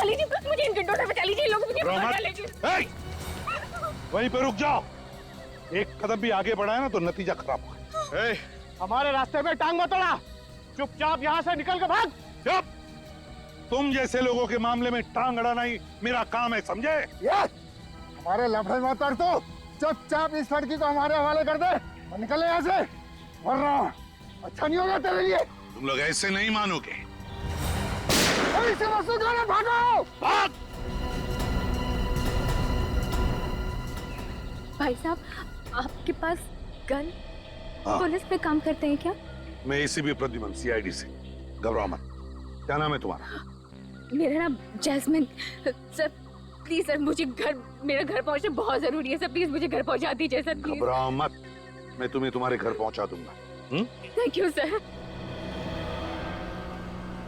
लीजिए, बस मुझे इनके डोर पे बचा लीजिए, लोग मुझे बचा लीजिए। वहीं पे रुक जाओ, एक कदम भी आगे बढ़ाए ना तो नतीजा खराब होगा। हमारे रास्ते में टांग मत अड़ा, चुपचाप यहाँ से निकल के भाग। चुप! तुम जैसे लोगों के मामले में टांग अड़ाना ही मेरा काम है, समझे? हमारे लफड़े मत कर, तो चुपचाप इस लड़की को हमारे हवाले कर दे और निकल यहाँ से, वरना अच्छा नहीं होगा तेरे लिए। तुम लोग ऐसे नहीं मानोगे। इसे मसूद वाले भागो, भाग! भाई साहब, आपके पास गन? हाँ। पुलिस पे काम करते हैं क्या? मैं एसीपी प्रद्युमन, सीआईडी से। घबराओ मत। क्या नाम है तुम्हारा? मेरा नाम जैस्मिन। सर प्लीज सर, मुझे मेरा घर पहुंचना बहुत जरूरी है सर, प्लीज मुझे घर पहुंचा दीजिए सर, प्लीज। घबराओ मत, मैं तुम्हें तुम्हारे घर पहुंचा दूंगा। Thank you sir.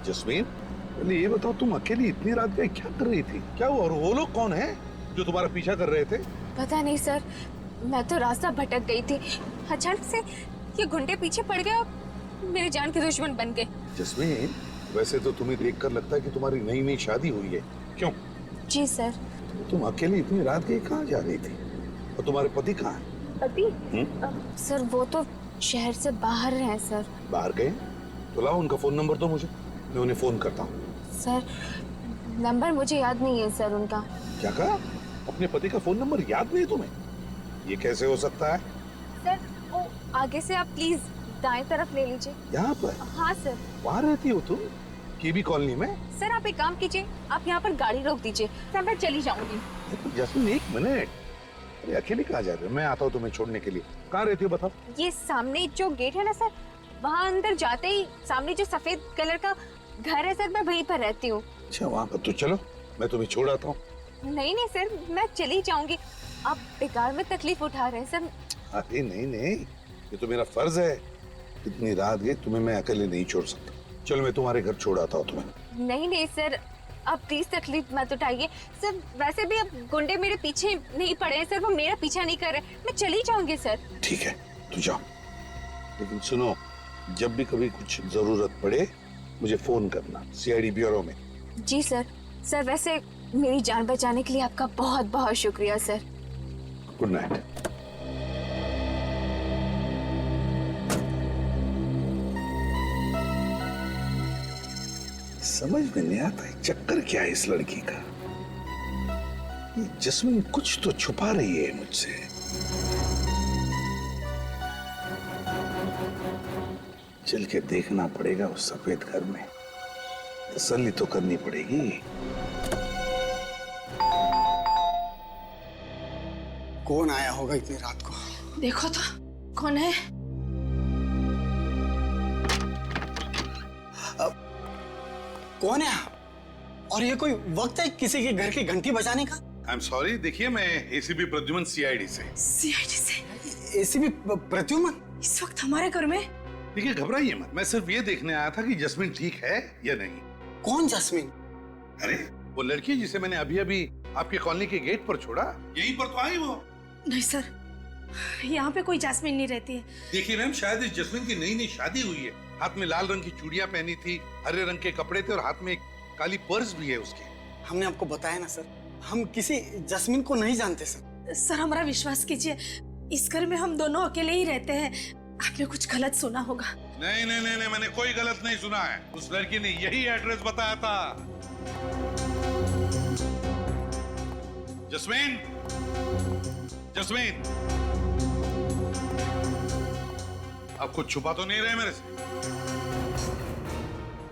जस्मीन, पहले ये बताओ, तुम अकेली इतनी रात गए क्या कर रही थी? क्या हुआ? और वो लोग कौन है जो तुम्हारा पीछा कर रहे थे? पता नहीं सर, मैं तो रास्ता भटक गई थी, अचानक से ये गुंडे पीछे पड़ गए और मेरी जान के दुश्मन बन गए। जस्मीन, वैसे तो तुम्हें देखकर लगता है कि तुम्हारी नई नई शादी हुई है, क्यों? जी सर। तुम अकेली इतनी रात गई कहाँ जा रही थी? और तुम्हारे पति कहाँ है? पति? सर वो तो शहर से बाहर हैं सर। बाहर गए? तो लाओ उनका फोन नंबर दो मुझे, मैं उन्हें फोन करता हूँ। सर नंबर मुझे याद नहीं है सर उनका। क्या कहा? अपने पति का फोन नंबर याद नहीं तुम्हें? ये कैसे हो सकता है? सर वो आगे से आप प्लीज दाएं तरफ ले लीजिए। यहाँ पर? हाँ सर। वहाँ रहती हो तुम? केबी कॉलोनी में? सर आप एक काम कीजिए, आप यहाँ पर गाड़ी रोक दीजिए, सर मैं चली जाऊंगी। जस्मीन एक मिनट, अरे अकेले कहाँ जा रहे हो? मैं आता हूँ तुम्हें छोड़ने के लिए। कहाँ रहती हो बताओ? ये सामने जो गेट है ना सर, वहाँ अंदर जाते ही सामने जो सफेद कलर का घर है सर, मैं वहीं पर रहती हूँ। अच्छा वहाँ पर, तो चलो मैं तुम्हें छोड़ आता हूँ। नहीं नहीं सर, मैं चली जाऊंगी, आप बेकार में तकलीफ उठा रहे हैं सर। अरे नहीं नहीं, ये तो मेरा फर्ज है। इतनी रात गई, तुम्हें मैं अकेले नहीं छोड़ सकता। चलो मैं तुम्हारे घर छोड़ आता हूँ तुम्हें। नहीं नहीं सर, आप प्लीज तकलीफ मत उठाइए सर, वैसे भी अब गुंडे मेरे पीछे नहीं पड़े हैं सर, वो मेरा पीछा नहीं कर रहे, मैं चली जाऊंगी सर। ठीक है तू जाओ, लेकिन सुनो, जब भी कभी कुछ जरूरत पड़े मुझे फोन करना, सीआईडी ब्यूरो में। जी सर। सर वैसे मेरी जान बचाने के लिए आपका बहुत बहुत शुक्रिया सर। Good night. समझ में नहीं आता है चक्कर क्या है इस लड़की का। ये जस्मीन कुछ तो छुपा रही है मुझसे। चल के देखना पड़ेगा उस सफेद घर में, तसल्ली तो करनी पड़ेगी। कौन आया होगा इतनी रात को? देखो तो कौन है? कौन है? और ये कोई वक्त है किसी के घर की घंटी बजाने का? आई एम सॉरी, देखिए मैं एसीपी प्रद्युमन सीआईडी से। सीआईडी से? एसीपी प्रद्युमन इस वक्त हमारे घर में? देखिए घबराइए मत, मैं सिर्फ ये देखने आया था कि जस्मीन ठीक है या नहीं। कौन जस्मीन? अरे वो लड़की जिसे मैंने अभी अभी आपके कॉलोनी के गेट पर छोड़ा, यहीं पर तो आई वो। नहीं सर, यहाँ पे कोई जैस्मिन नहीं रहती है। देखिए मैम, शायद इस जस्मीन की नई नई शादी हुई है। हाथ में लाल रंग की चूड़ियां पहनी थी, हरे रंग के कपड़े थे और हाथ में एक काली पर्स भी है उसके। हमने आपको बताया ना सर, हम किसी जस्मीन को नहीं जानते सर। सर हमारा विश्वास कीजिए, इस घर में हम दोनों अकेले ही रहते हैं, आपने कुछ गलत सुना होगा। नहीं नहीं नहीं, नहीं मैंने कोई गलत नहीं सुना है। उस लड़की ने यही एड्रेस बताया था। जस्मीन, जस्मीन, आप कुछ छुपा तो नहीं रहे मेरे से?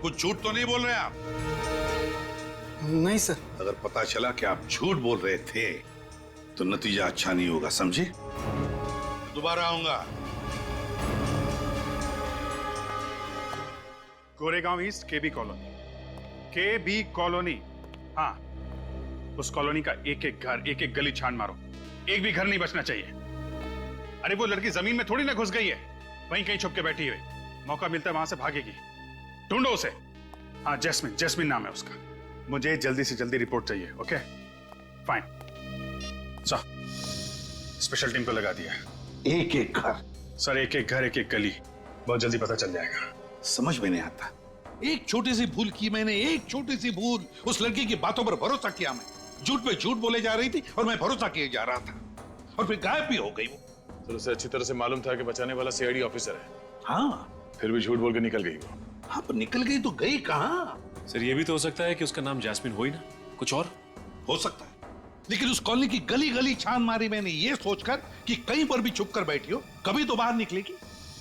कुछ झूठ तो नहीं बोल रहे आप? नहीं सर। अगर पता चला कि आप झूठ बोल रहे थे तो नतीजा अच्छा नहीं होगा, समझे? दोबारा आऊंगा। गोरेगांव ईस्ट केबी कॉलोनी, केबी कॉलोनी। हाँ, उस कॉलोनी का एक एक घर, एक एक गली छान मारो, एक भी घर नहीं बचना चाहिए। अरे वो लड़की जमीन में थोड़ी ना घुस गई है, वहीं कहीं छुप के बैठी हुई, मौका मिलता है वहां से भागेगी। ढूंढो उसे। हाँ जैस्मिन, जैस्मिन नाम है उसका। मुझे जल्दी से जल्दी रिपोर्ट चाहिए। ओके फाइन, स्पेशल टीम को लगा दिया। एक एक घर? सर एक एक घर, एक एक गली, बहुत जल्दी पता चल जाएगा। समझ में नहीं आता, एक छोटी सी भूल की मैंने, एक छोटी सी भूल। उस लड़की की बातों पर भरोसा किया मैं। झूठ पे झूठ बोले जा रही थी और मैं भरोसा किए जा रहा था, और फिर गायब भी हो गई वो। सर उसे अच्छी तरह से मालूम था कि बचाने वाला सीआईडी ऑफिसर है, हाँ फिर भी झूठ बोल के निकल गई वो। हाँ, पर निकल गई तो गई कहाँ? सर ये भी तो हो सकता है कि उसका नाम जैस्मिन हो ही ना, कुछ और हो सकता है, लेकिन उस कॉलोनी की गली गली छान मारी मैंने, ये सोचकर कि कहीं पर भी छुप कर बैठी हो, कभी तो बाहर निकलेगी।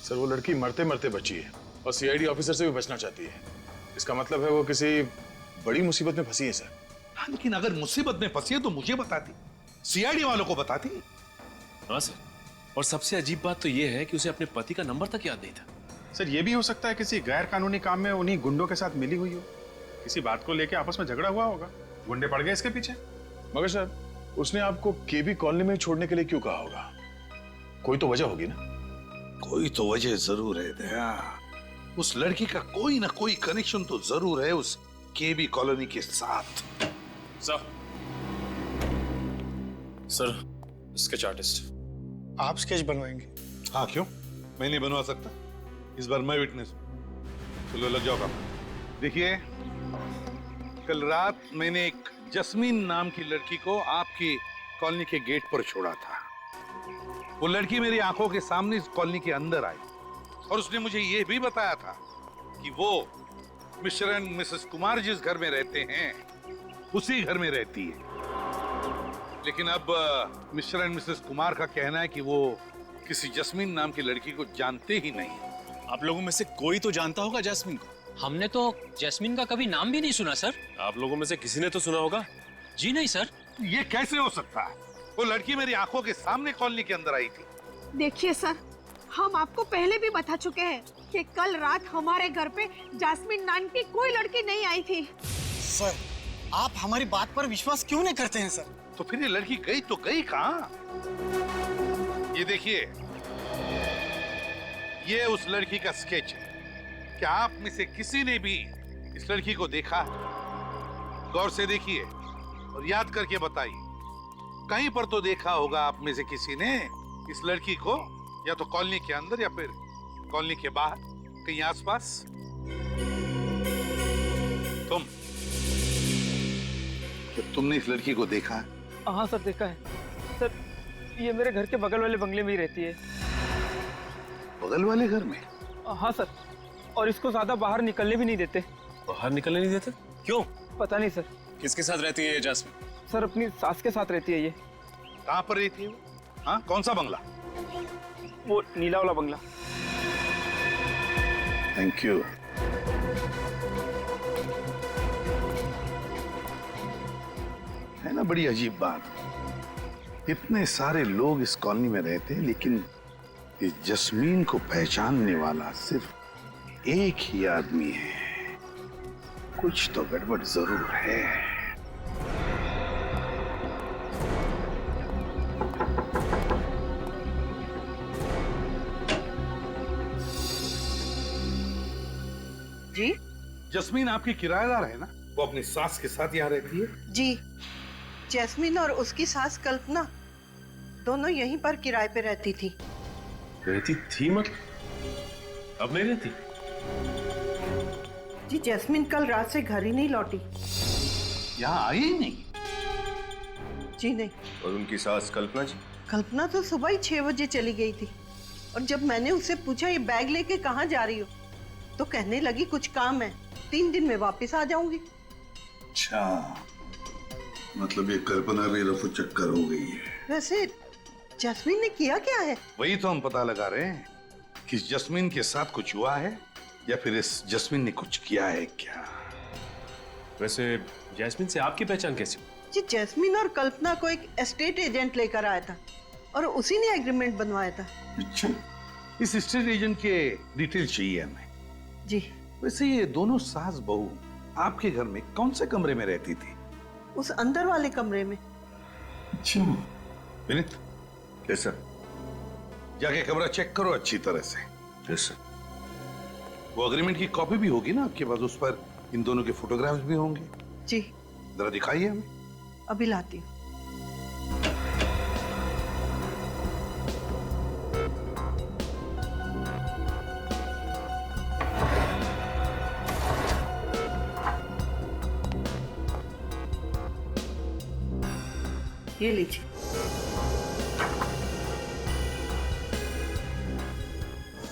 सर वो लड़की मरते मरते बची है और सीआईडी ऑफिसर से भी बचना चाहती है। इसका मतलब है वो किसी बड़ी मुसीबत में फंसी है सर। हाँ, लेकिन अगर मुसीबत में फंसी है तो मुझे बताती, सीआईडी वालों को बताती। हाँ सर, और सबसे अजीब बात तो ये है कि उसे अपने पति का नंबर तक याद नहीं था। सर ये भी हो सकता है किसी गैर कानूनी काम में उन्हीं गुंडों के साथ मिली हुई हो, किसी बात को लेके आपस में झगड़ा हुआ होगा, गुंडे पड़ गए इसके पीछे। मगर सर उसने आपको केबी कॉलोनी में छोड़ने के लिए क्यों कहा होगा? कोई तो वजह होगी ना। कोई तो वजह जरूर है दया, उस लड़की का कोई ना कोई कनेक्शन तो जरूर है उस केबी कॉलोनी के साथ। Sir sketch artist. आप स्केच बनवाएंगे? हाँ, क्यों? मैं नहीं बनवा सकता? इस बार मैं विटनेस हूं। चलो लग जाओ काम। देखिए, कल रात मैंने एक जस्मीन नाम की लड़की को आपकी कॉलोनी के गेट पर छोड़ा था। वो लड़की मेरी आंखों के सामने इस कॉलोनी के अंदर आई और उसने मुझे यह भी बताया था कि वो मिस्टर एंड मिसेस कुमार जिस घर में रहते हैं उसी घर में रहती है। लेकिन अब मिस्टर एंड मिसेस कुमार का कहना है कि वो किसी जस्मीन नाम की लड़की को जानते ही नहीं। आप लोगों में से कोई तो जानता होगा जैस्मिन को। हमने तो जैस्मिन का कभी नाम भी नहीं सुना सर। आप लोगों में से किसी ने तो सुना होगा। जी नहीं सर। ये कैसे हो सकता है? वो लड़की मेरी आंखों के सामने कॉलोनी के अंदर आई थी। देखिए सर, हम आपको पहले भी बता चुके हैं कि कल रात हमारे घर पे जैस्मिन नाम की कोई लड़की नहीं आई थी। सर आप हमारी बात पर विश्वास क्यों नहीं करते हैं सर? तो फिर ये लड़की गई तो गई कहाँ? ये देखिए, ये उस लड़की का स्केच है। क्या आप में से किसी ने भी इस लड़की को देखा? गौर से देखिए और याद करके बताइए। कहीं पर तो देखा होगा आप में से किसी ने इस लड़की को, या तो कॉलोनी के अंदर या फिर कॉलोनी के बाहर, कहीं आसपास। तुमने इस लड़की को देखा है? हाँ सर, देखा है सर। ये मेरे घर के बगल वाले बंगले में ही रहती है। बगल वाले घर में? हाँ सर, और इसको ज्यादा बाहर निकलने भी नहीं देते। बाहर निकलने नहीं देते? क्यों? पता नहीं सर। किसके साथ रहती है ये जैस्मिन? सर अपनी सास के साथ रहती है ये। कहाँ पर रहती है वो? हाँ, कौन सा बंगला? वो नीला वाला बंगला। Thank you. है ना बड़ी अजीब बात, इतने सारे लोग इस कॉलोनी में रहते हैं लेकिन इस जस्मीन को पहचानने वाला सिर्फ एक ही आदमी है। कुछ तो गड़बड़ जरूर है। जी? जस्मीन आपकी किराएदार है ना? वो अपनी सास के साथ यहाँ रहती है? जी, जैस्मिन और उसकी सास कल्पना दोनों यहीं पर किराए पे रहती थी। रहती थी मतलब? अब नहीं रहती? जी, जैस्मिन कल रात से घर ही नहीं लौटी। यहाँ आई ही नहीं? जी नहीं। और उनकी सास कल्पना जी? कल्पना तो सुबह ही 6 बजे चली गई थी, और जब मैंने उससे पूछा ये बैग लेके कहाँ जा रही हो, तो कहने लगी कुछ काम है, 3 दिन में वापस आ जाऊंगी। अच्छा, मतलब ये कल्पना भी रफू चक्कर हो गई है। वैसे जैस्मिन ने किया क्या है? वही तो हम पता लगा रहे हैं कि जस्मीन के साथ कुछ हुआ है या फिर इस जस्मीन ने कुछ किया है क्या। वैसे जैस्मिन से आपकी पहचान कैसी? जी, जैस्मिन और कल्पना को एक एस्टेट एजेंट लेकर आया था और उसी ने एग्रीमेंट बनवाया था। अच्छा, इस एस्टेट एजेंट के डिटेल चाहिए हमें। जी। वैसे ये दोनों सास बहू आपके घर में कौन से कमरे में रहती थी? उस अंदर वाले कमरे में। अच्छा विनीत, यस सर। जाके कमरा चेक करो अच्छी तरह से। Yes sir. वो अग्रीमेंट की कॉपी भी होगी ना आपके पास, उस पर इन दोनों के फोटोग्राफ्स भी होंगे। जी। जरा दिखाइए हमें। अभी लाती हूँ। ये लीजिए।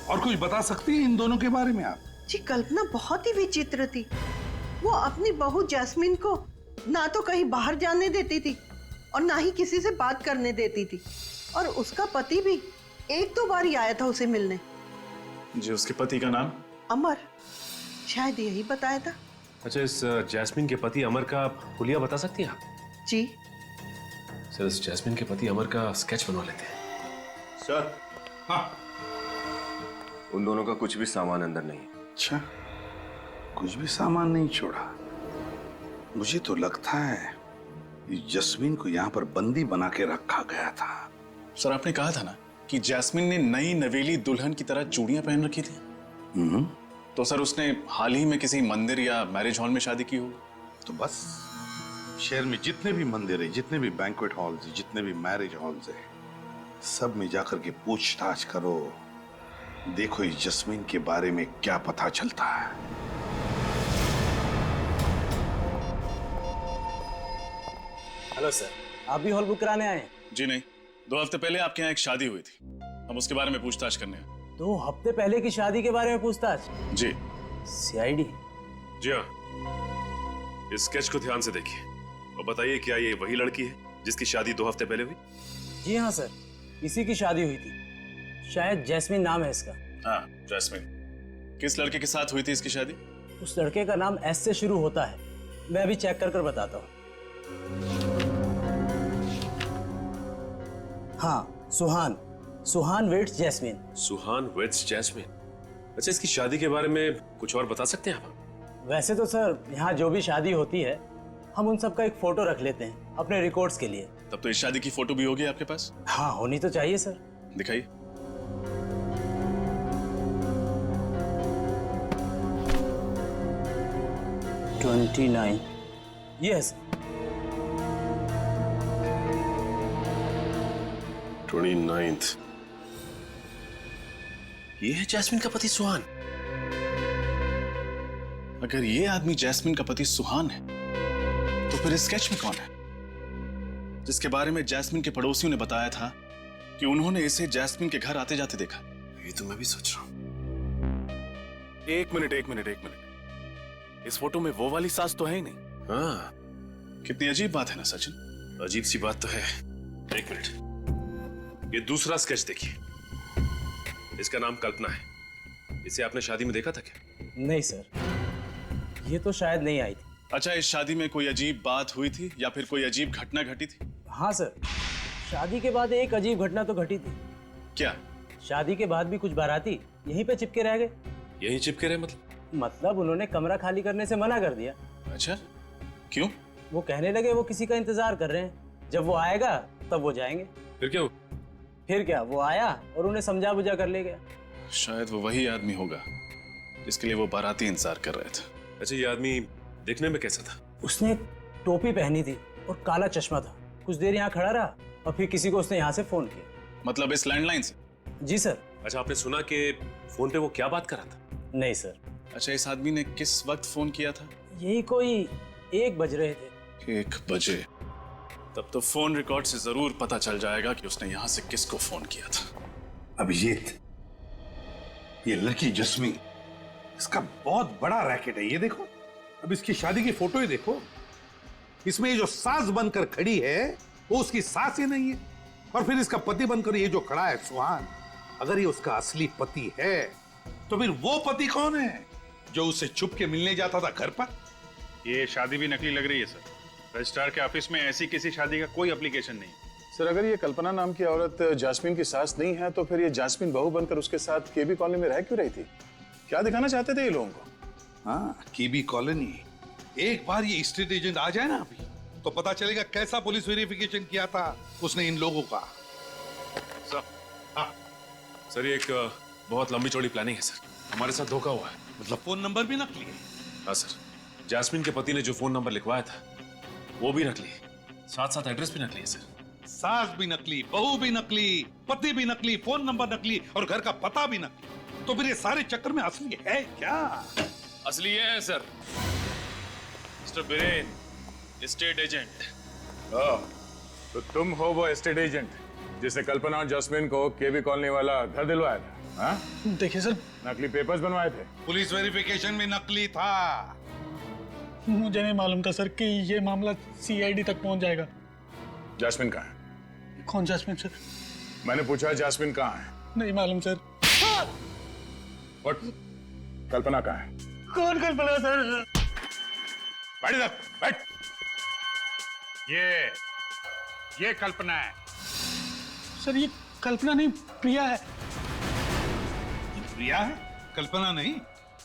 और कुछ बता सकती हैं इन दोनों के बारे में आप? जी कल्पना बहुत ही विचित्र थी। वो अपनी बहू जैस्मिन को ना तो कहीं बाहर जाने देती थी और ना ही किसी से बात करने देती थी। और उसका पति भी 1-2 बार ही आया था उसे मिलने। जी, उसके पति का नाम? अमर, शायद यही बताया था। अच्छा, इस जैस्मिन के पति अमर का हुलिया बता सकती हैं आप? जी सर, इस जैस्मिन के पति अमर का स्केच बनवा लेते हैं। सर। हाँ, उन दोनों का कुछ भी सामान अंदर नहीं। अच्छा, कुछ भी सामान नहीं छोड़ा। मुझे तो लगता है ये जैस्मिन को यहाँ पर बंदी बना के रखा गया था। सर, आपने कहा था ना कि जैस्मिन ने नई नवेली दुल्हन की तरह चूड़ियां पहन रखी थी। तो सर उसने हाल ही में किसी मंदिर या मैरिज हॉल में शादी की हो? तो बस शहर में जितने भी मंदिर है, जितने भी बैंक्वेट हॉल्स, जितने भी मैरिज हॉल्स है, सब में जाकर के पूछताछ करो। देखो इस जैस्मिन के बारे में क्या पता चलता है। हेलो सर, आप भी हॉल बुक कराने आए हैं? जी नहीं, 2 हफ्ते पहले आपके यहाँ एक शादी हुई थी, हम उसके बारे में पूछताछ करने आए। 2 हफ्ते पहले की शादी के बारे में पूछताछ? जी। सीआईडी? जी हाँ, इस स्केच को ध्यान से देखिए और बताइए क्या ये वही लड़की है जिसकी शादी 2 हफ्ते पहले हुई? जी हाँ सर, इसी की शादी हुई थी। शायद जैस्मिन नाम है इसका। हाँ, जैस्मिन। किस लड़के के साथ हुई थी इसकी शादी? उस लड़के का नाम एस से शुरू होता है, मैं अभी चेक कर बताता हूँ। हाँ, सुहान वेट्स जैस्मिन। सुहान वेट्स जैस्मिन। अच्छा, इसकी शादी के बारे में कुछ और बता सकते हैं आप? वैसे तो सर यहाँ जो भी शादी होती है हम उन सब का एक फोटो रख लेते हैं अपने रिकॉर्ड्स के लिए। तब तो इस शादी की फोटो भी होगी आपके पास? हाँ, होनी तो चाहिए सर। दिखाइए। यस। 29th। ये है जैस्मिन का पति सुहान। अगर ये आदमी जैस्मिन का पति सुहान है तो फिर इस स्केच में कौन है जिसके बारे में जैस्मिन के पड़ोसियों ने बताया था कि उन्होंने इसे जैस्मिन के घर आते जाते देखा? ये तो मैं भी सोच रहा हूँ। एक मिनट। इस फोटो में वो वाली सास तो है ही नहीं। हाँ, कितनी अजीब बात है ना सचिन? अजीब सी बात तो है। एक मिनट, ये दूसरा स्केच देखिए। इसका नाम कल्पना है। इसे आपने शादी में देखा था क्या? नहीं सर, ये तो शायद नहीं आई थी। अच्छा, इस शादी में कोई अजीब बात हुई थी या फिर कोई अजीब घटना घटी थी? हाँ सर, शादी के बाद एक अजीब घटना तो घटी थी। क्या? शादी के बाद भी कुछ बाराती यहीं पे चिपके रह गए। यहीं चिपके रहे मतलब उन्होंने कमरा खाली करने से मना कर दिया। अच्छा, क्यों? वो कहने लगे वो किसी का इंतजार कर रहे हैं, जब वो आएगा तब वो जाएंगे। फिर क्या? फिर क्या, वो आया और उन्हें समझा बुझा कर ले गया। शायद वो वही आदमी होगा जिसके लिए वो बाराती इंतजार कर रहे थे। अच्छा, ये आदमी देखने में कैसा था? उसने एक टोपी पहनी थी और काला चश्मा था। कुछ देर यहाँ खड़ा रहा और फिर किसी को उसने यहाँ से फोन किया। मतलब इस लैंडलाइन से? जी सर। अच्छा, आपने सुना कि फोन पे वो क्या बात कर रहा था? नहीं सर। अच्छा, इस आदमी ने किस वक्त फोन किया था? यही कोई 1 बज रहे थे। 1 बजे? तब तो फोन रिकॉर्ड से जरूर पता चल जाएगा कि उसने यहाँ से किसको फोन किया था। अभिजीत, ये लड़की जैस्मिन, इसका बहुत बड़ा रैकेट है। ये देखो, अब इसकी शादी की फोटो ही देखो। इसमें ये जो सास बनकर खड़ी है वो उसकी सास ही नहीं है, और फिर इसका पति बनकर ये जो खड़ा है सुहान, अगर ये उसका असली पति है तो फिर वो पति कौन है जो उसे छुप के मिलने जाता था घर पर? ये शादी भी नकली लग रही है सर। रजिस्ट्रार के ऑफिस में ऐसी किसी शादी का कोई एप्लीकेशन नहीं। सर, अगर ये कल्पना नाम की औरत जैस्मिन की सास नहीं है तो फिर ये जैस्मिन बहू बनकर उसके साथ केबी कॉलोनी में रह क्यों रही थी? क्या दिखाना चाहते थे ये लोगों को? हाँ, केबी कॉलोनी। एक बार ये स्टेट एजेंट आ जाए ना अभी, तो पता चलेगा कैसा पुलिस वेरिफिकेशन किया था उसने इन लोगों का। सर, ये एक बहुत लंबी चौड़ी प्लानिंग है सर। हमारे साथ धोखा हुआ है। मतलब फोन नंबर भी नकली है? हाँ सर, जैस्मिन के पति ने जो फोन नंबर लिखवाया था वो भी नकली है, साथ साथ एड्रेस भी नकली है सर। सास भी नकली, बहू भी नकली, पति भी नकली, फोन नंबर नकली और घर का पता भी नकली। तो फिर ये सारे चक्कर में असली है क्या? असली ये है sir, mister villain, state agent. तो तुम हो वो एस्टेट एजेंट जिसे कल्पना और जैस्मिन को केबी कॉलोनी वाला घर दिलवाया था? हाँ? देखिए सर, नकली पेपर्स बनवाए थे। पुलिस वेरिफिकेशन में नकली था। मुझे नहीं मालूम था सर कि ये मामला सीआईडी तक पहुंच जाएगा। जैस्मिन कहाँ है? कौन जैस्मिन सर? मैंने पूछा जैस्मिन कहाँ है? नहीं मालूम सर। What? कल्पना कहाँ है? कौन कल्पना सर? बैठ इधर, बैठ। ये कल्पना है। सर ये कल्पना नहीं, प्रिया है। प्रिया है, कल्पना नहीं?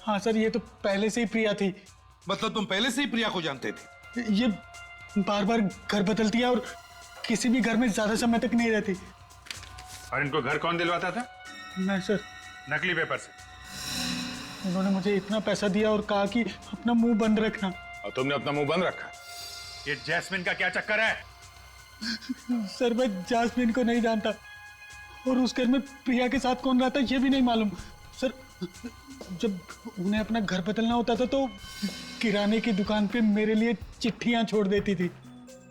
हाँ सर, ये तो पहले से ही प्रिया थी। मतलब तुम पहले से ही प्रिया को जानते थे? ये बार बार घर बदलती है और किसी भी घर में ज्यादा समय तक नहीं रहती। और इनको घर कौन दिलवाता था? नहीं सर। नकली पेपर से। उन्होंने मुझे इतना पैसा दिया और कहा कि अपना मुंह बंद रखना। और तुमने अपना मुंह बंद रखा? ये जैस्मिन का क्या चक्कर है? सर मैं जैस्मिन को नहीं जानता और उस घर में प्रिया के साथ कौन रहता ये भी नहीं मालूम। सर जब उन्हें अपना घर बदलना होता था तो किराने की दुकान पे मेरे लिए चिट्ठियां छोड़ देती थी।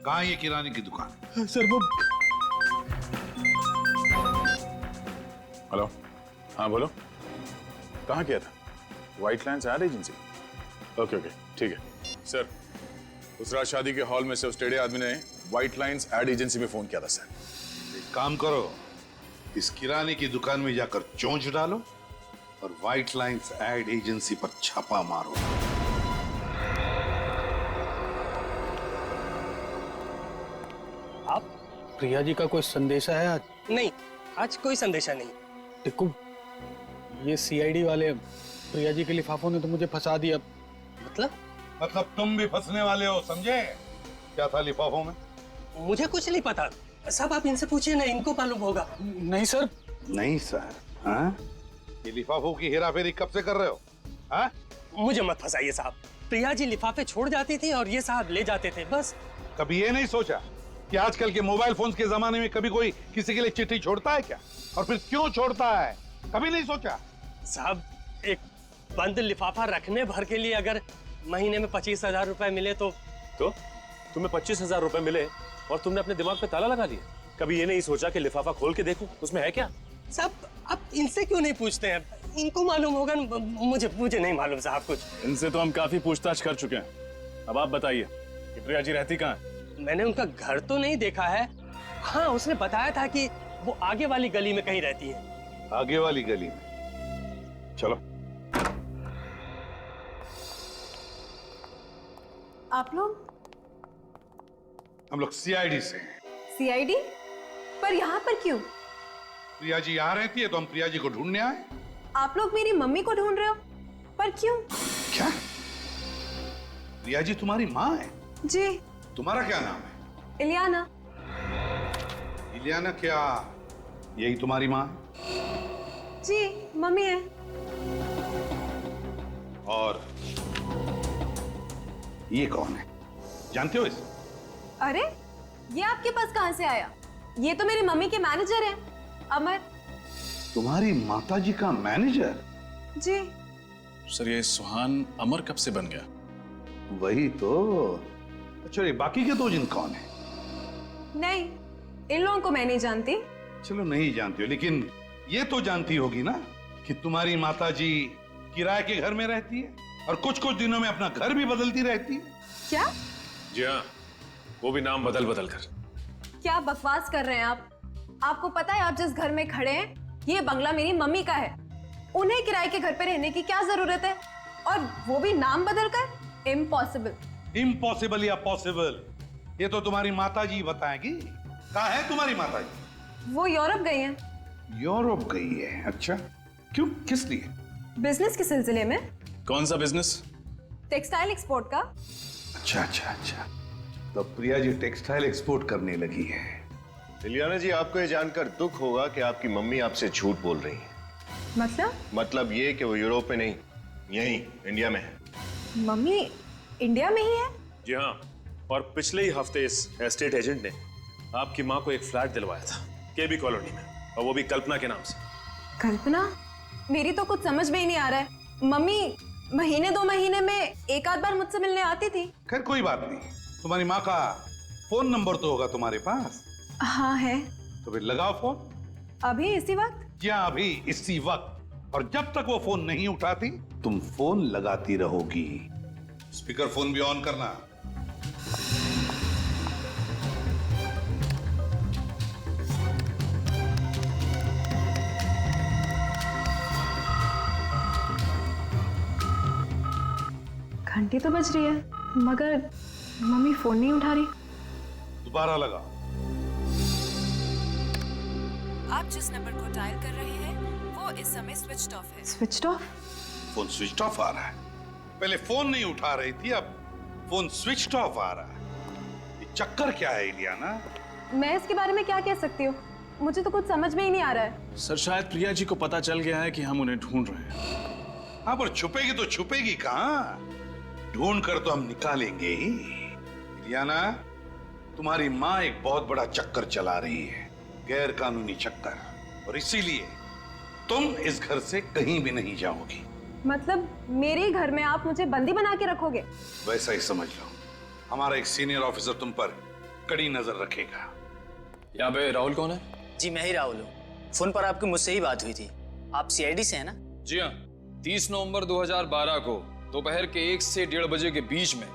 कहाँ ये किराने की दुकान? सर वो। हेलो, हाँ बोलो, कहाँ किया था? White lines ad agency. Okay okay ठीक है सर। उस रात शादी के हॉल में से उस टेढ़े आदमी ने व्हाइट लाइन्स एड एजेंसी में फोन किया था सर। एक काम करो, इस किराने की दुकान में जाकर चोंच डालो और व्हाइट लाइन्स एड एजेंसी पर छापा मारो। आप प्रिया जी का कोई संदेशा है आज? नहीं, आज कोई संदेशा नहीं। देखो ये सीआईडी वाले प्रिया जी के लिफाफों ने तो मुझे फंसा दिया। मतलब तुम भी फंसने वाले हो, समझे? क्या था लिफाफों में? मुझे कुछ नहीं पता। सब आप इनसे पूछिए ना, इनको मालूम होगा। नहीं सर। नहीं सर? हाँ? ये लिफाफों की हेराफेरी कब से कर रहे हो? हाँ? मुझे मत फंसाइए साहब। प्रिया जी लिफाफे छोड़ जाती थी और ये साहब ले जाते थे, बस। कभी ये नहीं सोचा कि आजकल के मोबाइल फोन्स के जमाने में कभी कोई किसी के लिए चिट्ठी छोड़ता है क्या? और फिर क्यों छोड़ता है? कभी नहीं सोचा? साहब एक बंद लिफाफा रखने भर के लिए अगर महीने में 25,000 रुपए मिले तो तुम्हें 25,000 रुपए मिले और तुमने अपने दिमाग पे ताला लगा लिया? कभी ये नहीं सोचा कि लिफाफा खोल के देखूं उसमें है क्या? साहब आप इनसे क्यों नहीं पूछते हैं? इनको मालूम होगा। मुझे नहीं मालूम साहब कुछ। इनसे तो हम काफी पूछताछ कर चुके हैं। अब आप बताइए कि प्रिया जी रहती कहाँ है? मैंने उनका घर तो नहीं देखा है। हाँ, उसने बताया था कि वो आगे वाली गली में कहीं रहती है। आगे वाली गली में? चलो। आप लोग? हम लोग सीआईडी से। सीआईडी? पर यहाँ पर क्यों? प्रिया जी यहाँ रहती है तो हम प्रिया जी को ढूंढने आए। आप लोग मेरी मम्मी को ढूंढ रहे हो? पर क्यों? क्या? प्रिया जी तुम्हारी माँ है? जी। तुम्हारा क्या नाम है? इलियाना। इलियाना क्या यही तुम्हारी माँ है? जी, मम्मी है। और ये कौन है? जानते हो इसे? अरे ये आपके पास कहां से आया? ये तो मेरी मम्मी के मैनेजर हैं, अमर। तुम्हारी माताजी का मैनेजर? जी। सर ये सुहान अमर कब से बन गया? वही तो। अच्छा ये बाकी के दो जिन कौन है? नहीं, इन लोगों को मैं नहीं जानती। चलो नहीं जानती हो, लेकिन ये तो जानती होगी ना कि तुम्हारी माताजी किराए के घर में रहती है और कुछ कुछ दिनों में अपना घर भी बदलती रहती है। क्या? जी हाँ, वो भी नाम बदल बदल कर। क्या बकवास कर रहे हैं आप? आपको पता है आप जिस घर में खड़े हैं ये बंगला मेरी मम्मी का है। उन्हें किराए के घर पे रहने की क्या जरूरत है? और वो भी नाम बदलकर? इम्पॉसिबल। इम्पॉसिबल या पॉसिबल ये तो तुम्हारी माताजी बताएगी। कहाँ है तुम्हारी माताजी? वो यूरोप गई हैं। यूरोप गई है? अच्छा, क्यों, किस लिए? बिजनेस के सिलसिले में। कौन सा बिजनेस? टेक्सटाइल एक्सपोर्ट का। अच्छा अच्छा अच्छा, तो प्रिया जी टेक्सटाइल एक्सपोर्ट करने लगी है। इलियाना जी, आपको ये जानकर दुख होगा कि आपकी मम्मी आपसे झूठ बोल रही है। मतलब ये कि वो यूरोप में नहीं, यहीं इंडिया में है। मम्मी इंडिया में ही है? जी हाँ, और पिछले ही हफ्ते इस एस्टेट एजेंट ने आपकी माँ को एक फ्लैट दिलवाया था केबी कॉलोनी में, और वो भी कल्पना के नाम से। कल्पना? मेरी तो कुछ समझ में ही नहीं आ रहा है। मम्मी महीने 2 महीने में एक आध बार मुझसे मिलने आती थी। खैर कोई बात नहीं, तुम्हारी माँ का फोन नंबर तो होगा तुम्हारे पास। हाँ है। तो फिर लगाओ फोन। अभी इसी वक्त? क्या अभी इसी वक्त? और जब तक वो फोन नहीं उठाती तुम फोन लगाती रहोगी। स्पीकर फोन भी ऑन करना। घंटी तो बज रही है मगर मम्मी फोन नहीं उठा रही। दोबारा लगाओ। आप जिस नंबर को डायल कर रहे हैं वो इस समय स्विच्ड ऑफ है। Switched off? Phone switch off आ रहा है। पहले फोन नहीं उठा रही थी, अब फोन स्विच ऑफ आ रहा है। ये चक्कर क्या है इलियाना? मैं इसके बारे में क्या कह सकती हूँ, मुझे तो कुछ समझ में ही नहीं आ रहा है। सर शायद प्रिया जी को पता चल गया है कि हम उन्हें ढूंढ रहे हैं। हाँ, पर छुपेगी तो छुपेगी कहाँ? ढूंढ कर तो हम निकालेंगे ही। इलियाना, तुम्हारी माँ एक बहुत बड़ा चक्कर चला रही है, गैर कानूनी चक्कर, और इसीलिए तुम इस घर से कहीं भी नहीं जाओगी। मतलब मेरे घर में आप मुझे बंदी बना के रखोगे? वैसा ही समझ लो। हमारा एक सीनियर ऑफिसर तुम पर कड़ी नजर रखेगा। यहाँ पे राहुल कौन है? जी मैं ही राहुल हूँ। फोन पर आपकी मुझसे ही बात हुई थी। आप सीआईडी से हैं ना? जी हाँ। 30 नवंबर 2012 को दोपहर के 1 से 1:30 बजे के बीच में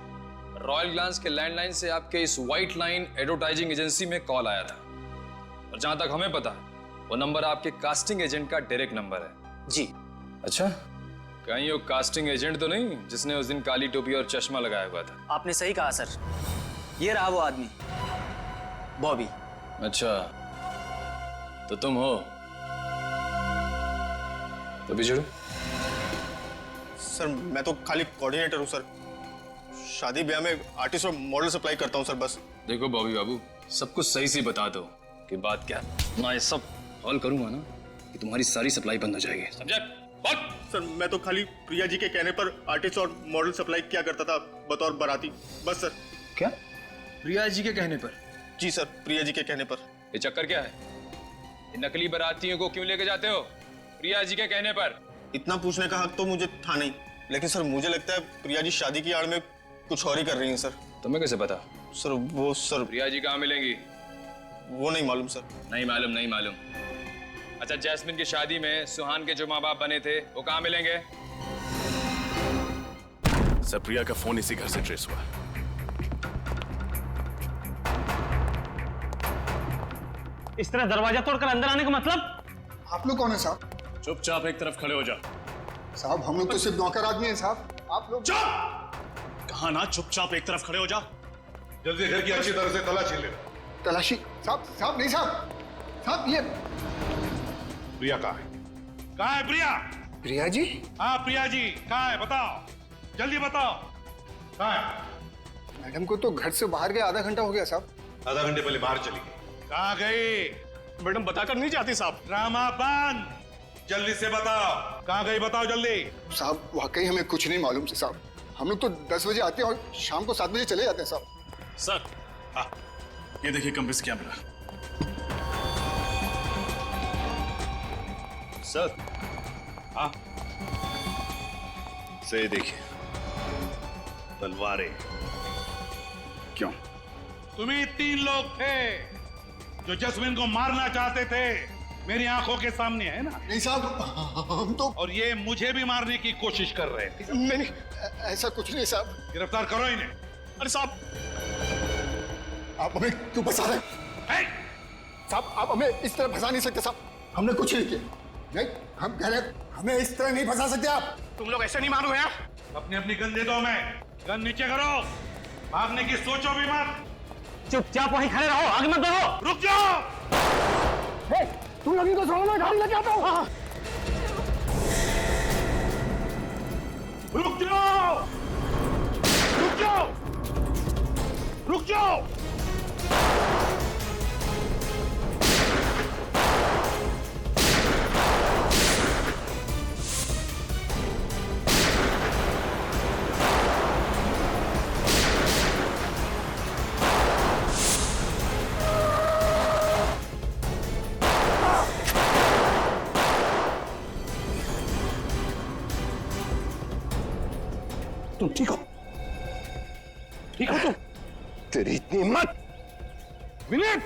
रॉयल ग्लांस के लैंडलाइन से आपके इस व्हाइट लाइन एडवर्टाइजिंग एजेंसी में कॉल आया था। और जहां तक हमें पता है वो नंबर आपके कास्टिंग एजेंट का डायरेक्ट नंबर है। जी। अच्छा, कहीं वो कास्टिंग एजेंट तो नहीं जिसने उस दिन काली टोपी और चश्मा लगाया हुआ था? आपने सही कहा सर, ये रहा वो आदमी, बॉबी। अच्छा, तो तुम हो? तो बिछड़ो। सर मैं तो खाली कोऑर्डिनेटर हूँ सर, शादी ब्याह में आर्टिस्ट और मॉडल सप्लाई करता हूँ सर बस। देखो बॉबी बाबू, सब कुछ सही से बता दो कि बात क्या है। ना ये सब हॉल करूंगा ना कि तुम्हारी सारी सप्लाई बंद हो जाएगी, समझा? सर मैं तो खाली प्रिया जी के कहने पर आर्टिस्ट और मॉडल सप्लाई किया करता था बतौर बाराती, बस सर। क्या? प्रिया जी के कहने पर? जी सर, प्रिया जी के कहने पर। ये चक्कर क्या है? ये नकली बारातियों को क्यों लेके जाते हो प्रिया जी के कहने पर? इतना पूछने का हक तो मुझे था नहीं, लेकिन सर मुझे लगता है प्रिया जी शादी की आड़ में कुछ और ही कर रही हैं सर। तुम्हें कैसे पता? सर वो सर प्रिया जी कहाँ मिलेंगी? वो नहीं मालूम सर। नहीं मालूम? नहीं मालूम। अच्छा, जैस्मिन की शादी में सुहान के जो माँ बाप बने थे वो कहाँ मिलेंगे? सर प्रिया का फोन इसी घर से ट्रेस हुआ। इस तरह दरवाजा तोड़कर अंदर आने का मतलब? आप लोग कौन है साहब? चुपचाप एक तरफ खड़े हो जा। साहब हम लोग तो सिर्फ नौकर आदमी हैं साहब, आप लोग। कहा ना चुपचाप एक तरफ खड़े हो जा। जल्दी घर की अच्छी तरह से तलाशी ले। तलाशी? साहब साहब नहीं साहब, साहब ये प्रिया कहाँ है? कहाँ है प्रिया? प्रिया जी? हाँ प्रिया जी कहाँ है, बताओ जल्दी बताओ, कहाँ है? मैडम को तो घर से बाहर गए आधा घंटा हो गया साहब। आधा घंटे पहले बाहर चली गई। कहाँ गई? मैडम बताकर नहीं जाती साहब। ड्रामा बंद, जल्दी से बताओ कहाँ गई, बताओ जल्दी। साहब वाकई हमें कुछ नहीं मालूम से साहब, हम लोग तो 10 बजे आते हैं और शाम को 7 बजे चले जाते हैं साहब। सर ये देखिए कंप्रेस कैमरा। सर हाँ से देखिए तलवारें। क्यों? तुम्ही 3 लोग थे जो जस्मिन को मारना चाहते थे, मेरी आंखों के सामने है ना? नहीं साहब हम तो। और ये मुझे भी मारने की कोशिश कर रहे थे। नहीं ऐसा कुछ नहीं साहब। गिरफ्तार करो इन्हें। अरे साहब आप हमें क्यों फंसा रहे हैं? साहब आप हमें इस तरह फंसा नहीं सकते साहब, हमने कुछ नहीं किया। नहीं हम कह रहे हमें इस तरह नहीं फंसा सकते आप। तुम लोग ऐसे नहीं मारोगे यार। अपनी अपनी गन दे दो, हमें गन नीचे करो, भागने की सोचो भी मत। चुपचाप वहीं खड़े रहो, आगे मत बढ़ो। रुक जाओ। तुम लोग इनको छोड़ो, मैं गाड़ी लेके आता हूँ। रुक जाओ, रुक जाओ, रुक जाओ। तुम ठीक हो? ठीक हो तुम? तेरी इतनी हिम्मत? विनीत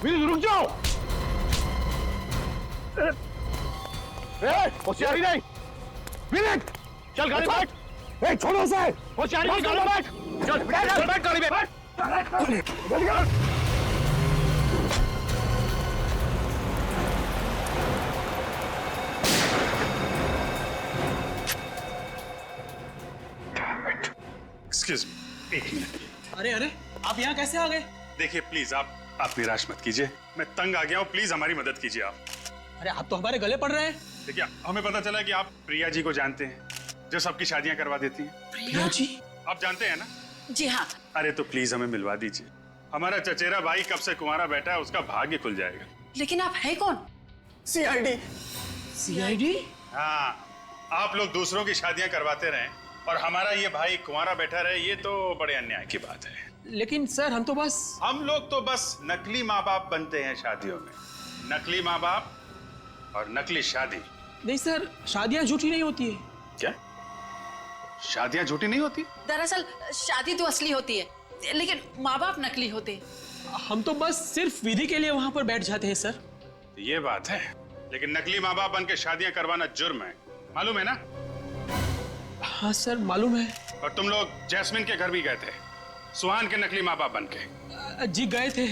विनीत रुक जाओ। होशियारी नहीं। विनीत चल गाड़ी बैठ। छोड़ो उसे। होशियारी नहीं, गाड़ी बैठ। चल बैठ गाड़ी में बैठ। एक्सक्यूज मी, एक मिनट। अरे अरे, आप यहाँ कैसे आ गए? देखिए प्लीज आप निराश मत कीजिए, मैं तंग आ गया हूँ, प्लीज हमारी मदद कीजिए आप। अरे आप तो हमारे गले पड़ रहे हैं। देखिए हमें पता चला कि आप प्रिया जी को जानते हैं, जो सबकी शादियां करवा देती हैं। प्रिया जी? आप जानते हैं ना? जी हाँ। अरे तो प्लीज हमें मिलवा दीजिए, हमारा चचेरा भाई कब से कुंवारा बैठा है, उसका भाग्य खुल जाएगा। लेकिन आप है कौन? सीआईडी। सीआईडी? हाँ, आप लोग दूसरों की शादियां करवाते रहें और हमारा ये भाई कुंवारा बैठा रहे, ये तो बड़े अन्याय की बात है। लेकिन सर हम लोग तो बस नकली माँ बाप बनते हैं शादियों में। नकली माँ बाप और नकली शादी। नहीं सर, शादियां झूठी नहीं होती है। क्या शादियां झूठी नहीं होती? दरअसल शादी तो असली होती है, लेकिन माँ बाप नकली होते हैं। हम तो बस सिर्फ विधि के लिए वहाँ पर बैठ जाते हैं सर। ये बात है, लेकिन नकली माँ बाप बन के शादियां करवाना जुर्म है, मालूम है ना? हाँ सर मालूम है। और तुम लोग जैस्मिन के घर भी गए थे, सुहान के नकली माँ बाप बन के। जी गए थे,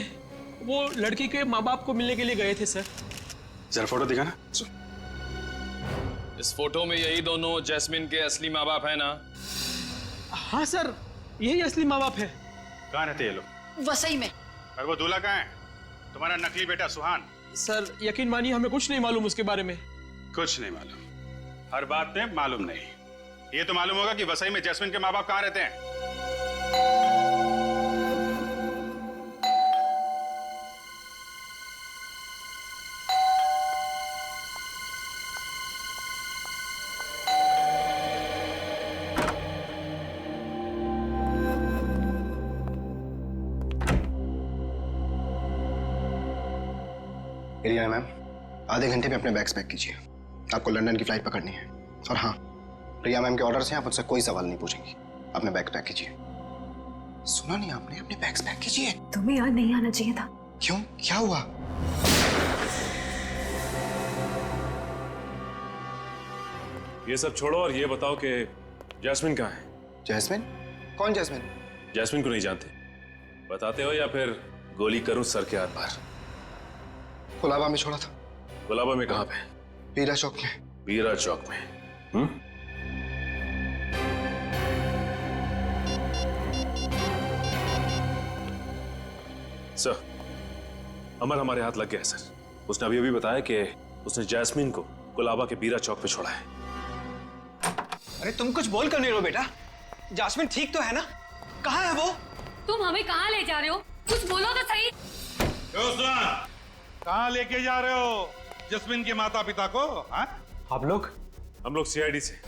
वो लड़की के माँ बाप को मिलने के लिए गए थे सर। जरा फोटो दिखाना। इस फोटो में यही दोनों जैस्मिन के असली माँ बाप है ना? हाँ सर, यही असली माँ बाप है। कहाँ रहते ये लोग? वसई में। और वो दूल्हा कहाँ है? तुम्हारा नकली बेटा सुहान। सर यकीन मानिए हमें कुछ नहीं मालूम उसके बारे में। कुछ नहीं मालूम? हर बात में मालूम नहीं। ये तो मालूम होगा कि वसई में जैस्मिन के माँ बाप कहाँ रहते हैं। एरिया मैम, आधे घंटे में अपने बैग्स पैक कीजिए, आपको लंदन की फ्लाइट पकड़नी है। और हाँ, प्रिया मैम के ऑर्डर से आप मुझसे कोई सवाल नहीं पूछेंगी। अपने बैग पैक कीजिए। सुना नहीं आपने? अपने बैग्स पैक कीजिए। तुम्हें यहाँ नहीं आना चाहिए था। क्यों, क्या हुआ? ये सब छोड़ो और ये बताओ कि जैस्मिन कहाँ है? जैस्मिन? कौन जैस्मिन? जैस्मिन को नहीं जानते? बताते हो या फिर गोली करूं सर के आर पार? गुलाबा में छोड़ा था। गुलाबा में कहाँ पे? बीरा चौक में। बीरा चौक में? सर, अमर हमारे हाथ लग गया है सर। उसने अभी अभी बताया कि उसने जैस्मिन को गुलाबा के बीरा चौक पे छोड़ा है। अरे तुम कुछ बोल कर नहीं रहो बेटा। जैस्मिन ठीक तो है ना? कहाँ है वो? तुम हमें कहाँ ले जा रहे हो? कुछ बोलो तो सही। कहाँ लेके जा रहे हो जैस्मिन के माता पिता को? आप लोग? हम लोग सीआईडी से।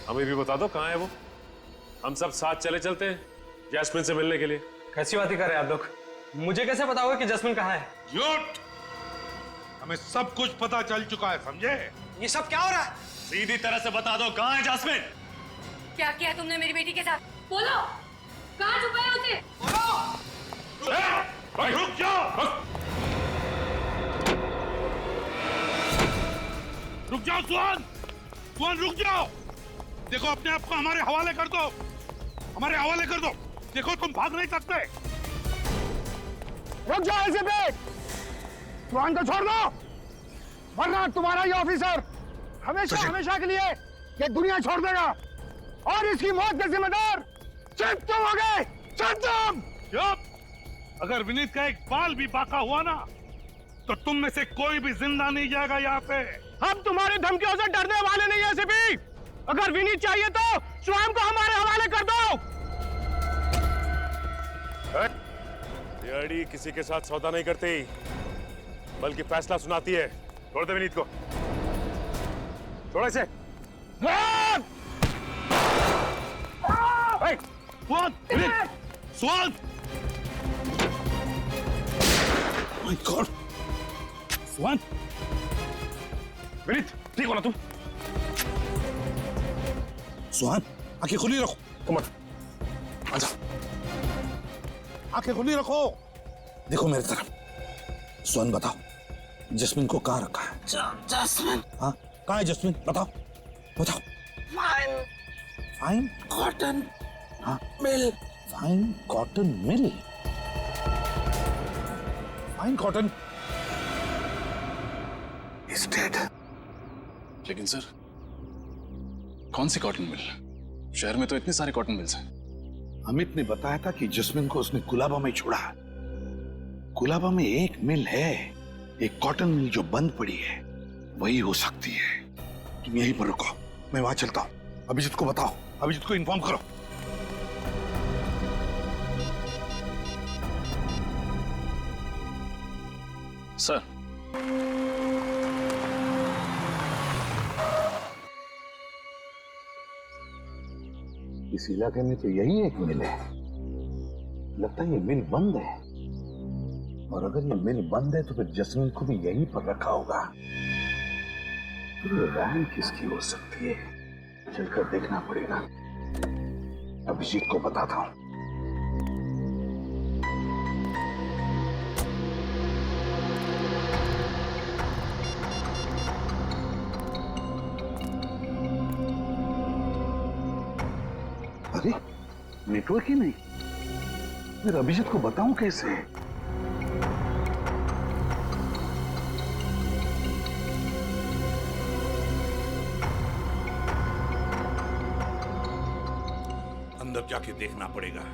हमें भी बता दो कहाँ है वो। हम सब साथ चले चलते हैं जैस्मिन से मिलने के लिए। कैसी बातें कर रहे हैं आप लोग? मुझे कैसे पता होगा कि जैस्मिन कहाँ है? झूठ! हमें सब कुछ पता चल चुका है, समझे? ये सब क्या हो रहा है? सीधी तरह से बता दो कहाँ है जैस्मिन? क्या किया तुमने मेरी बेटी के साथ? बोलो, कहाँ छुपाया उसे? बोलो! रुक जाओ! रुक जाओ सुहान! सुहान रुक जाओ! देखो अपने आप को हमारे हवाले कर दो, हमारे हवाले कर दो। देखो तुम भाग नहीं सकते। रुक जाओ ऐसे पे! सुहान को छोड़ दो, वरना तुम्हारा ये ऑफिसर हमेशा हमेशा के लिए ये दुनिया छोड़ देगा और इसकी मौत के जिम्मेदार सिर्फ तुम होगे। सिर्फ तुम! अगर विनीत का एक बाल भी बाका हुआ ना, तो तुम में से कोई भी जिंदा नहीं जाएगा यहाँ से। हम तुम्हारी धमकियों से डरने वाले नहीं है सिपी। अगर विनीत चाहिए तो स्वयं को हमारे हवाले कर दो। सीआईडी किसी के साथ सौदा नहीं करती, बल्कि फैसला सुनाती है। छोड़ दे विनीत को। छोड़ इसे। स्वाद! My God! स्वाद! विनीत, ठीक हो ना तुम? सुहान, आंखें खुली रखो। तुम आजा। आंखें खुली रखो। देखो मेरी तरफ। सोन बताओ, जस्मिन को कहाँ रखा है? जस्मिन? हाँ, कहाँ है जस्मिन? बताओ बताओ। फाइन फाइन कॉटन हाँ mill. Fine cotton mill? Fine cotton is dead. लेकिन सर, कौन सी कॉटन मिल? शहर में तो इतने सारे कॉटन मिल्स हैं। अमित ने बताया था कि जस्मिन को उसने कुलाबा में छोड़ा। कुलाबा में एक मिल है, एक कॉटन मिल जो बंद पड़ी है, वही हो सकती है। तुम यहीं पर रुको, मैं वहां चलता हूं। अभिजीत को बताओ, अभिजीत को इन्फॉर्म करो। सर, इस इलाके में तो यही एक मिल है। लगता है ये मिल बंद है, और अगर ये मिल बंद है तो फिर जस्मिन को भी यहीं पर रखा होगा। तो ये वैन किसकी हो सकती है? चलकर देखना पड़ेगा। अभिजीत को बताता हूं। अरे नेटवर्क ही नहीं, फिर अभिजीत को बताऊं कैसे? अंदर जाके देखना पड़ेगा।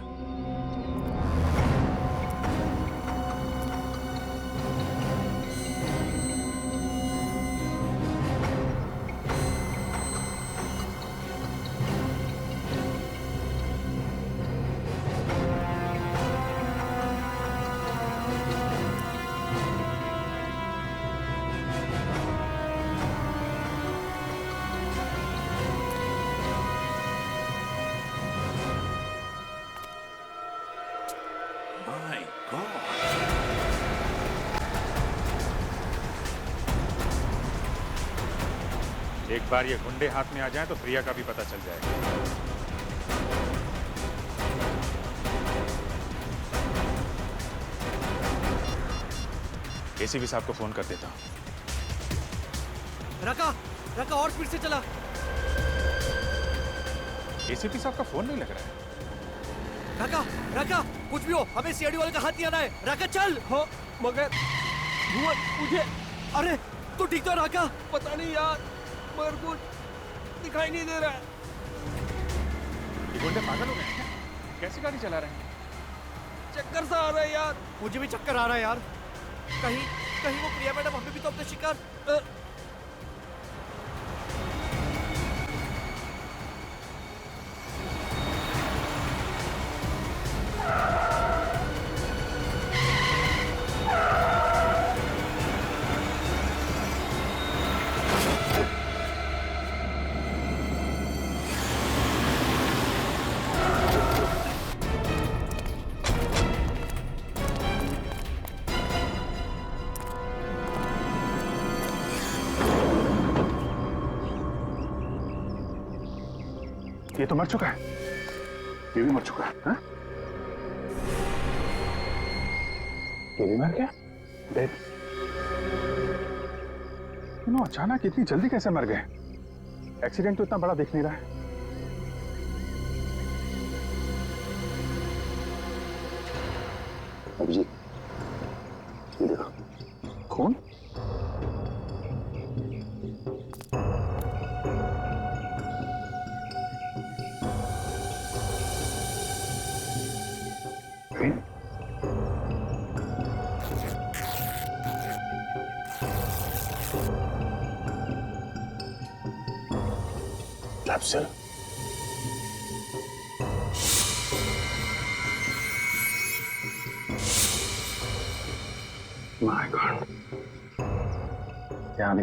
My God. एक बार ये गुंडे हाथ में आ जाएं तो प्रिया का भी पता चल जाएगा। एसीपी साहब को फोन कर देता हूं। रका रका और स्पीड से चला। एसीपी साहब का फोन नहीं लग रहा है। रका रका कुछ भी हो, हमें सीआईडी वाले का हाथ नहीं आना है। रका चल। हो मगर मुझे, अरे तू ठीक तो रका? पता नहीं यार, मगर कुछ दिखाई नहीं दे रहा है। ये गुंडे पागल हो गए हैं? कैसी गाड़ी चला रहे हैं? चक्कर सा आ रहा है यार। मुझे भी चक्कर आ रहा है यार। कहीं कहीं वो प्रिया मैडम हमें भी तो अपने शिकार। ये तो मर चुका है। ये भी मर चुका है। हाँ? ये भी मर गया? डेड। तीनों अचानक इतनी जल्दी कैसे मर गए? एक्सीडेंट तो इतना बड़ा दिख नहीं रहा है। अभिजीत, ये देखो, खून? Sir. My God. क्या भी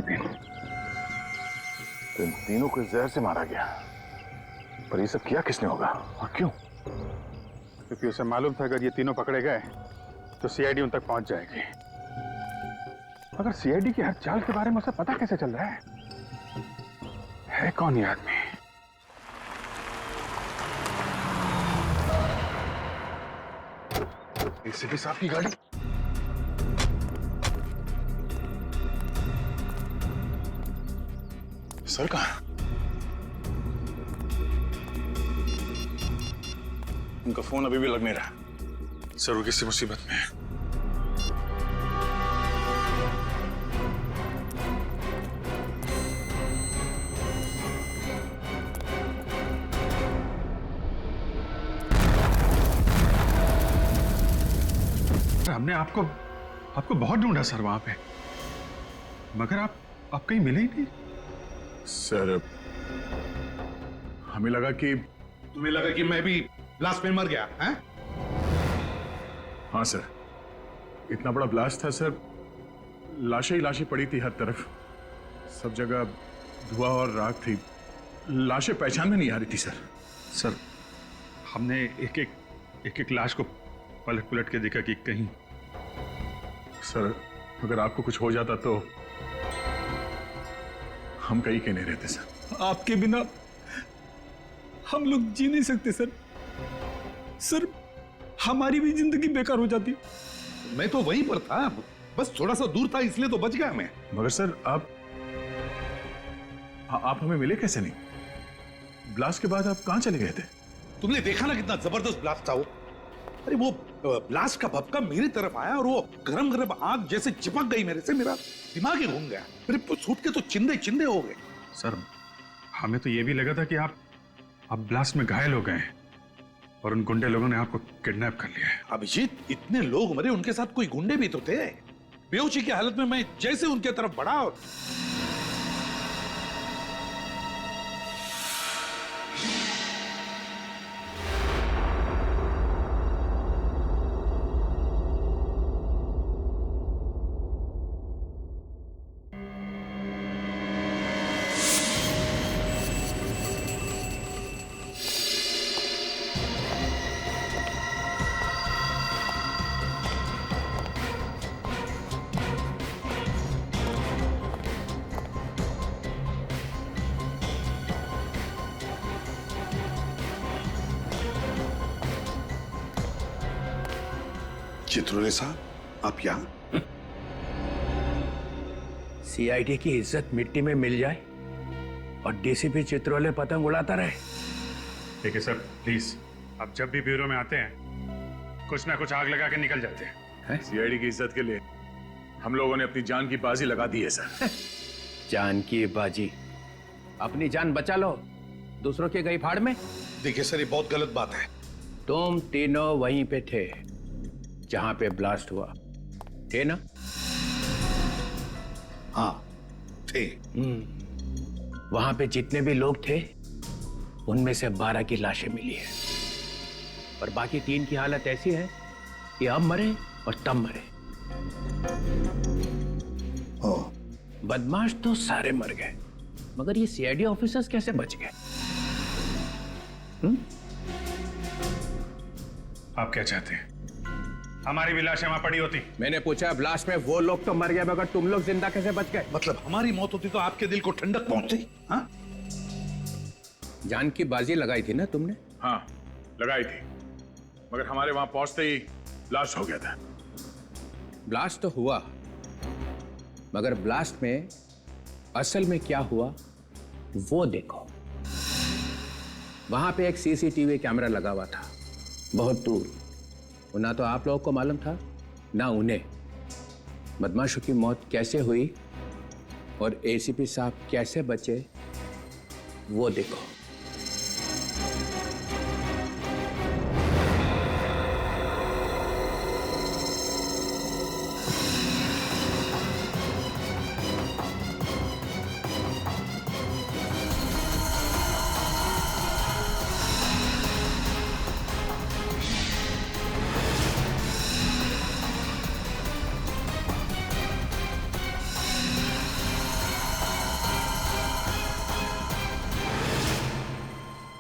इन तीनों को जहर से मारा गया, पर ये सब किया किसने होगा और क्यों? क्योंकि उसे मालूम था अगर ये तीनों पकड़े गए तो सीआईडी उन तक पहुंच जाएगी। मगर सीआईडी की हर चाल के बारे में उसे पता कैसे चल रहा है कौन ये आदमी? एसीपी साहब की गाड़ी। सर कहाँ? उनका फोन अभी भी लग नहीं रहा। सर वो किसी मुसीबत में है। हमने आपको बहुत ढूंढा सर वहां पे, मगर आप कहीं मिले ही नहीं। सर हमें लगा कि तुम्हें लगा कि मैं भी ब्लास्ट में मर गया हैं? हाँ सर, इतना बड़ा ब्लास्ट था सर, लाशें ही लाशें पड़ी थी हर तरफ, सब जगह धुआं और राख थी, लाशें पहचान में नहीं आ रही थी सर। सर हमने एक एक लाश को पलट के देखा कि कहीं। सर अगर आपको कुछ हो जाता तो हम कहीं के नहीं रहते सर। आपके बिना हम लोग जी नहीं सकते सर। सर हमारी भी जिंदगी बेकार हो जाती। मैं तो वहीं पर था, बस थोड़ा सा दूर था इसलिए तो बच गया मैं। मगर सर आप हमें मिले कैसे नहीं? ब्लास्ट के बाद आप कहां चले गए थे? तुमने देखा ना कितना जबरदस्त ब्लास्ट था वो। अरे वो ब्लास्ट का भपका मेरी तरफ आया और वो गरम गरम आग जैसे चिपक गई मेरे से, मेरा दिमाग ही घूम गया, मेरे सूट के तो चिंदे चिंदे हो गए। सर हमें तो ये भी लगा था कि आप ब्लास्ट में घायल हो गए हैं और उन गुंडे लोगों ने आपको किडनैप कर लिया है। अभिजीत, इतने लोग मरे, उनके साथ कोई गुंडे भी तो थे। बेहोशी की हालत में मैं जैसे उनके तरफ बढ़ा और चित्रोले साहब, आप यहाँ? सीआईडी की इज्जत मिट्टी में मिल जाए और डीसीपी चित्रोले पतंग उड़ाता रहे। ठीक है सर, प्लीज आप जब भी ब्यूरो में आते हैं कुछ ना कुछ आग लगा के निकल जाते हैं। सीआईडी की इज्जत के लिए हम लोगों ने अपनी जान की बाजी लगा दी है सर। जान की बाजी? अपनी जान बचा लो, दूसरों के गई फाड़ में। देखिए सर, ये बहुत गलत बात है। तुम तीनों वहीं पे थे जहां पे ब्लास्ट हुआ, थे ना? हाँ थे। वहां पे जितने भी लोग थे उनमें से 12 की लाशें मिली है और बाकी 3 की हालत ऐसी है कि अब मरे और तब मरे। बदमाश तो सारे मर गए, मगर ये सीआईडी ऑफिसर्स कैसे बच गए? आप क्या चाहते हैं? हमारी भी लाशें वहां पड़ी होती। मैंने पूछा ब्लास्ट में वो लोग तो मर गए, मगर तुम लोग जिंदा कैसे बच गए? मतलब हमारी मौत होती तो आपके दिल को ठंडक पहुंचती? हाँ? जान की बाजी लगाई थी ना तुमने? हाँ लगाई थी, मगर हमारे वहां पहुंचते ही ब्लास्ट हो गया था। ब्लास्ट तो हुआ, मगर ब्लास्ट में असल में क्या हुआ वो देखो। वहां पे एक सीसीटीवी कैमरा लगा हुआ था बहुत दूर, ना तो आप लोगों को मालूम था ना उन्हें बदमाशों की मौत कैसे हुई और एसीपी साहब कैसे बचे वो देखो।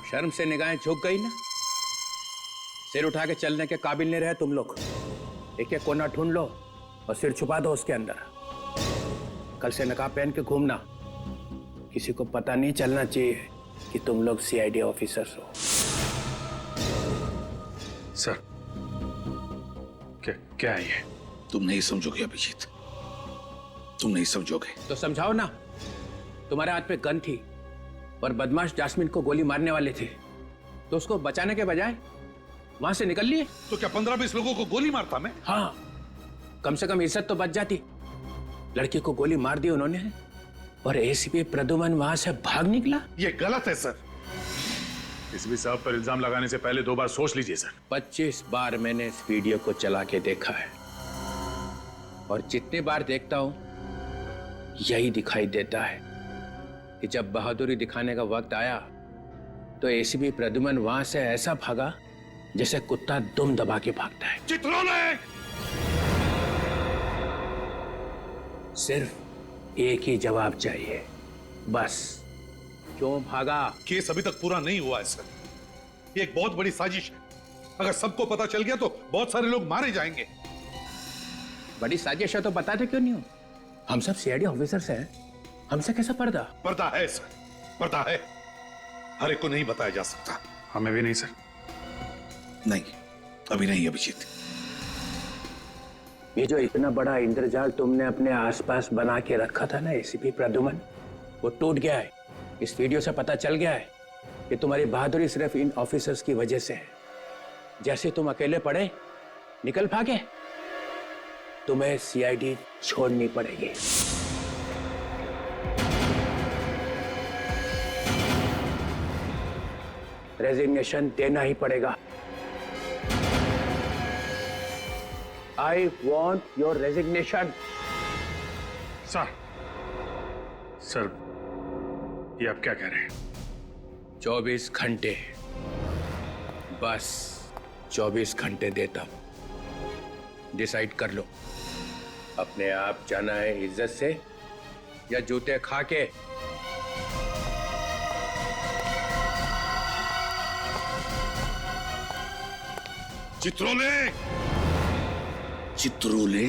शर्म से निगाहें झुक गई ना? सिर उठा के चलने के काबिल नहीं रहे तुम लोग। एक एक कोना ढूंढ लो और सिर छुपा दो उसके अंदर। कल से नकाब पहन के घूमना, किसी को पता नहीं चलना चाहिए कि तुम लोग सीआईडी ऑफिसर्स हो। सर क्या है ये? तुम नहीं समझोगे अभिजीत, तुम नहीं समझोगे। तो समझाओ ना, तुम्हारे हाथ पे गन थी और बदमाश जास्मिन को गोली मारने वाले थे, तो उसको बचाने के बजाय वहां से निकल लिए। तो क्या 15-20 लोगों को गोली मारता मैं? हाँ, कम से कम इज्जत तो बच जाती। लड़की को गोली मार दी उन्होंने और एसीपी प्रद्युमन वहां से भाग निकला। ये गलत है सर। एसीपी साहब पर इल्जाम लगाने से पहले 2 बार सोच लीजिए सर। 25 बार मैंने इस वीडियो को चला के देखा है और जितनी बार देखता हूं यही दिखाई देता है कि जब बहादुरी दिखाने का वक्त आया तो एसीपी प्रद्युमन वहां से ऐसा भागा जैसे कुत्ता दुम दबा के भागता है। चित्रोले! सिर्फ एक ही जवाब चाहिए, बस। क्यों भागा? केस अभी तक पूरा नहीं हुआ है सर। ये एक बहुत बड़ी साजिश है। अगर सबको पता चल गया तो बहुत सारे लोग मारे जाएंगे। बड़ी साजिश है तो बताते क्यों नहीं हो? हम सब सीआईडी ऑफिसर्स हैं, हमसे कैसा पर्दा? पर्दा है सर, पर्दा है। हर एक को नहीं बताया जा सकता। हमें भी नहीं सर। नहीं, अभी नहीं अभिजीत। ये जो इतना बड़ा इंद्रजाल तुमने अपने आसपास बना के रखा था ना एसीपी प्रद्युमन, वो टूट गया है। इस वीडियो से पता चल गया है कि तुम्हारी बहादुरी सिर्फ इन ऑफिसर्स की वजह से है। जैसे तुम अकेले पड़े, निकल भागे, तुम्हें सीआईडी छोड़नी पड़ेगी। रेजिग्नेशन देना ही पड़ेगा। I want your resignation. Sir, ये आप क्या कह रहे हैं? 24 घंटे, बस 24 घंटे देता हूं। डिसाइड कर लो, अपने आप जाना है इज्जत से या जूते खा के। चित्रोले! चित्रोले